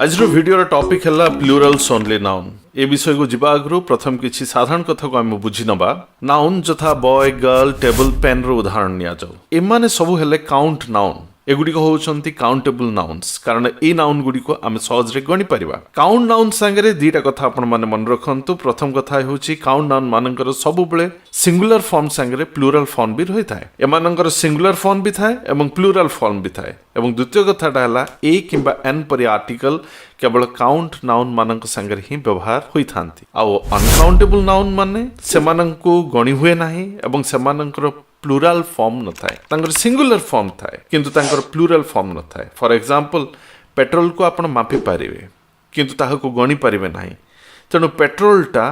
आज video topic है Plurals only noun. ए विषय को जीवा आगु प्रथम किसी साधारण कथा को आम बुझी नवा। नाउन जथा बॉय गर्ल टेबल पेन रो उदाहरण निया जाऊ। एमाने सबु हेले काउंट नाउन। एगुड़िक होउछंती काउंटेबल नाउन्स कारण ए नाउन गुड़िक आम सहजरे गणी परिबा। काउंट नाउन संगे दीटा कथा आपण माने मन रखंतु। प्रथम कथा होउची काउंट नाउन मानकर सबु बेले सिंगुलर फॉर्म संगे प्लूरल फॉर्म भी रही थाए। एमानकर सिंगुलर फॉर्म भी थाए एवं प्लूरल फॉर्म भी थाए। एवं द्वितीय कथाटा है ए किंबा एन परि आर्टिकल केवल काउंट नाउन मानक संगे ही व्यवहार होई थांती। आउ अनकाउंटेबल नाउन माने सेमानंकु गणी हुए नाही एवं सेमानंकर प्लूरल फॉर्म न थाए। तांकर सिंगुलर फॉर्म थाए किंतु तांकर प्लूरल फॉर्म न थाए। फॉर एग्जांपल पेट्रोल को आपण मापी पारिबे किंतु ताहाको गणी पारिबे नाही। तेणु पेट्रोलटा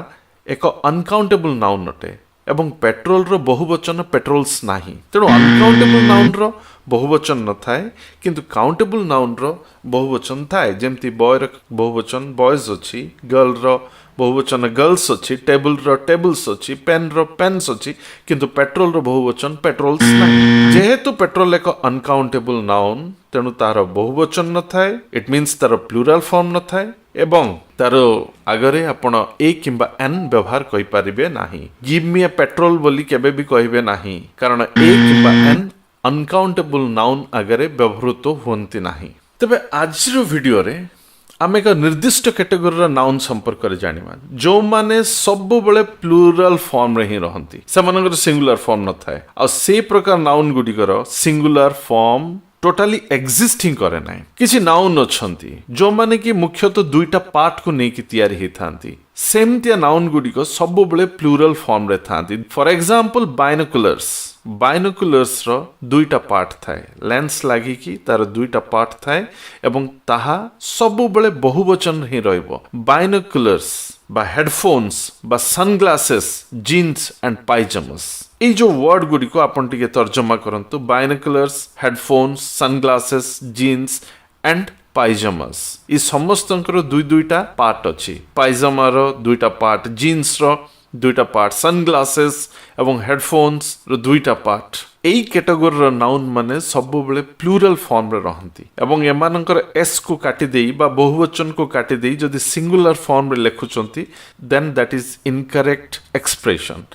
एक अनकाउंटेबल नाउन अटे एवं पेट्रोल रो बहुवचन पेट्रोल्स नाही। तेणु अनकाउंटेबल नाउन रो बहुवचन न थाए किंतु काउंटेबल नाउन रो बहुवचन थाए। जेमती बॉय रो बहुवचन बॉयज अछि, गर्ल रो बहुवचन गर्ल्स अच्छी, टेबल रो टेबल्स अच्छी, पेन रो पेन्स अच्छी किंतु पेट्रोल रो बहुवचन पेट्रोल्स नहीं। जेहेतु पेट्रोल एक अनकाउंटेबल नाउन तेणु तार बहुवचन न थाए। इट मीन्स तार प्लूरल फॉर्म न थाए एवं तार आगरे आपण ए किंबा एन व्यवहार कहि परिबे नाही। गिव मी ए पेट्रोल बोली केबे भी कहिबे नाही कारण ए किंबा एन अनकाउंटेबल नाउन आगरे व्यवहृत होंती नाही। तबे आज रो वीडियो रे आम एक निर्दिष्ट कैटेगोरी नाउन संपर्क में जाना जो माने सब बड़े प्लूरल फॉर्म रे ही रहंती से सिंगुलर फॉर्म न थाए। आ से प्रकार नाउन गुड़िकर सिंगुलर फॉर्म टोटाली एक्जिस्ट ही करे ना। किसी नाउन अच्छी जो माने कि मुख्यतः दुईटा पार्ट को लेकिन तैयारी ही थांती। सेमतिया नाउन गुड़िक सब बड़े प्लूरल फॉर्म रे थांती। For example binoculars. बाइनोकुलर्स रो दुईटा पार्ट थाए। लेंस लागी कि तार दुईटा पार्ट थाए एवं ताहा सब बड़े बहुवचन ही रहइबो। बाइनोकुलर्स बा हेडफोन्स बा सनग्लासेस जीन्स एंड पायजामास। ए जो वर्ड गुडी को आपण टिके तर्जमा करंतु। Binoculars, headphones, sunglasses, jeans and pyjamas. ई समस्तंकर दुईटा पार्ट अछि। पायजामा रो दुईटा पार्ट, जीन्स रो दुईटा पार्ट, सनग्लासेस एवं हेडफोन्स रो दुईटा पार्ट। एई कैटेगोरी नाउन माने सब बेले प्लूरल फॉर्म रे रहंती एवं एमानकर एस को काटी देई बा बहुवचन को काटी देई जदि सिंगुलर फॉर्म रे लेखुचंती then that is incorrect expression.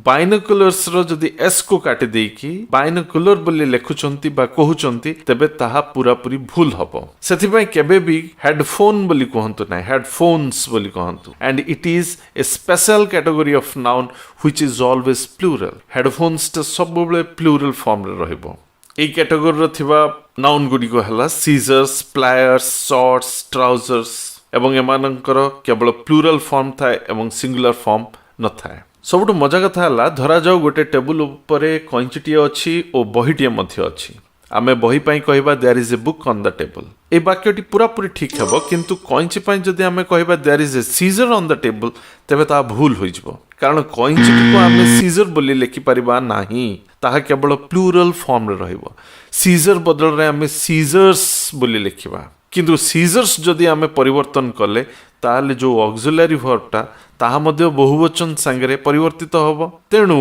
Binoculars रो जदि एस को काटी देई कि बाइनोकुलर बोली लेखुचंती बा कहउचंती तेबे ताहा पूरा पूरी भूल हबो। सेथि पई केबे भी हेडफोन बोली कहंतु नै, हेडफोन्स बोली कहंतु। And it is a special category of noun which is always plural. Headphones टे सब बेले प्लूरल फॉर्म रे रहइबो। ए कैटेगरी रो थिबा नाउन गुडी को हला सीजर्स, प्लायर्स, शॉर्ट्स, ट्राउजर्स एवं एमानकर केवल प्लूरल फॉर्म थाए एवं सिंगुलर फॉर्म न थाए। सबुठ मजा कथा है धरा जाऊ गोटे टेबुल उपरे कैंचीटे अच्छी और बहीटे अच्छी। आमे बही पाई कहबा there is a book on the table. ए वाक्यटी पूरा पूरी ठीक हेबो किंतु कैंची पाई जदि आमे कहबा there is a scissor on the table तेबे ता भूल होई जबो कारण कैंचीटी को आमे सीजर बोली लेखि परिबा नाही। ताहा केवल प्लूरल फॉर्म रे रहइबो। सीजर बदल रे आमे सीजर्स बोली लेखिबा किंतु सीजर्स जदि आमे परिवर्तन कले ताले जो ऑक्सिलरी वर्बटा ताहा मध्य बहुवचन संगे परिवर्तित होबो। तेणु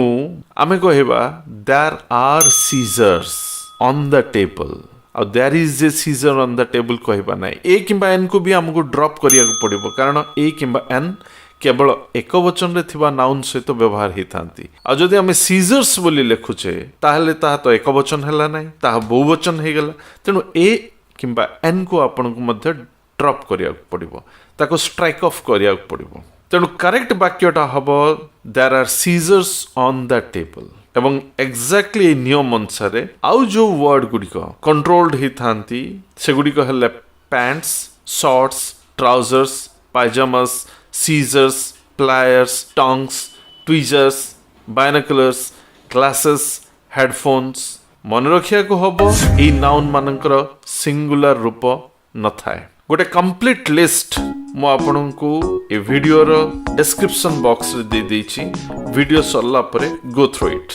आमे कहबा there are scissors on the table और there is a scissor on the table कहबा नै। ए किंबा एन को भी हमको ड्रॉप करिया पड़िबो कारण ए किंबा एन केवल एक वचन रे थिबा नाउन सहित व्यवहार ही थांती। आ जदि आमे सीजर्स बोली लेखुचे ताहले ताहा तो एक वचन हैला नै, ताहा बहुवचन हे गेला। तेणु ए किंबा एन को आपन को मध्य ड्रॉप करिया पड़िबो, ताको स्ट्राइक ऑफ करिया पड़िबो। तेणु करेक्ट वाक्यटा हबो there are scissors on the table एवं एक्जाक्टली नियम अनुसार आउ जो वर्ड गुड़िक कंट्रोल्ड ही थांती से गुड़िक हेले pants, shorts, trousers, pyjamas, scissors, pliers, tongs, tweezers, binoculars, glasses, headphones. मन रखिया को हबो ए नाउन मानकर सिंगुलर रूप न थाए। गोटे कंप्लीट लिस्ट मु आपनको ए वीडियो रो डिस्क्रिप्शन बॉक्स रे दे देछि। वीडियो सरला परे गो थ्रू इट।